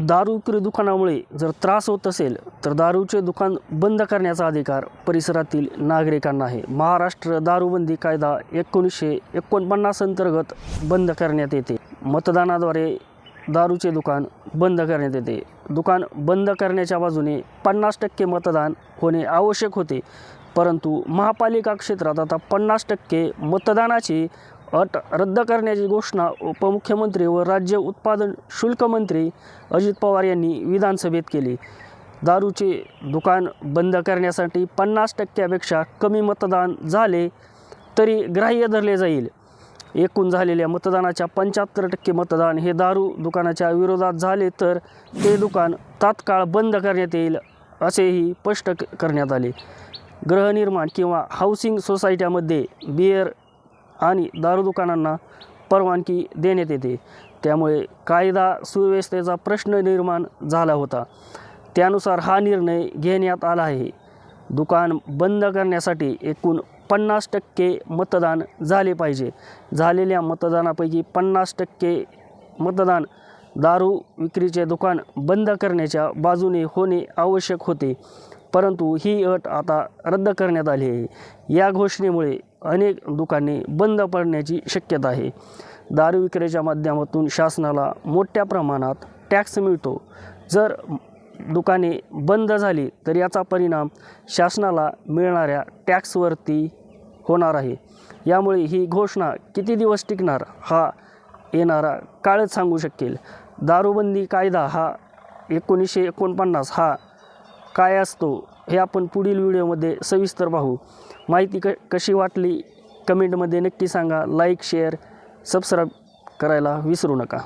दारू विक्री दुकानामुळे जर त्रास होत असेल तर दारूचे दुकान बंद करण्याचा अधिकार परिसरातील नागरिकांना आहे। महाराष्ट्र दारूबंदी कायदा 1949 अंतर्गत बंद करण्यात येते। मतदानाद्वारे दारूचे दुकान बंद करण्यात येते। दुकान बंद करण्याच्या बाजूने 50% मतदान होणे आवश्यक होते, परंतु महापालिका क्षेत्रात आता 50% मतदानाची अट रद्द करण्याची घोषणा उपमुख्यमंत्री व राज्य उत्पादन शुल्क मंत्री अजित पवार यांनी विधानसभेत केली। दारूचे दुकान बंद करण्यासाठी 50%पेक्षा कमी मतदान झाले तरी ग्राह्य धरले जाईल। एकूण झालेल्या मतदानाच्या 75% मतदान हे दारू दुकानाच्या विरोधात झाले तर ते दुकान तात्काळ बंद करण्यात येईल, असेही स्पष्ट करण्यात आले। गृहनिर्माण किंवा हाऊसिंग सोसायट्यामध्ये बिअर आणि दारू दुकानांना परवानगी देण्यात येते, त्यामुळे कायदा सुव्यवस्थेचा प्रश्न निर्माण झाला होता। त्यानुसार हा निर्णय घेण्यात आला आहे। दुकान बंद करण्यासाठी एकूण 50% मतदान झाले पाहिजे। झालेल्या मतदानापैकी 50% मतदान दारू विक्रीचे दुकान बंद करण्याच्या बाजूने होणे आवश्यक होते, परंतु ही अट आता रद्द करण्यात आली आहे। या घोषणेमुळे अनेक दुकाने बंद पडण्याची शक्यता आहे। दारू विक्रीच्या माध्यमातून शासनाला मोठ्या प्रमाणात टॅक्स मिळतो। जर दुकाने बंद झाली तर याचा परिणाम शासनाला मिळणाऱ्या टॅक्सवरती होणार आहे। यामुळे ही घोषणा किती दिवस टिकणार हा येणारा काळच सांगू शकेल। दारूबंदी कायदा हा 1949 हा काय असतो हे आपण पुढील व्हिडिओमध्ये सविस्तर पाहू। माहिती कशी वाटली कमेंटमध्ये नक्की सांगा। लाईक, शेअर, सबस्क्राईब करायला विसरू नका।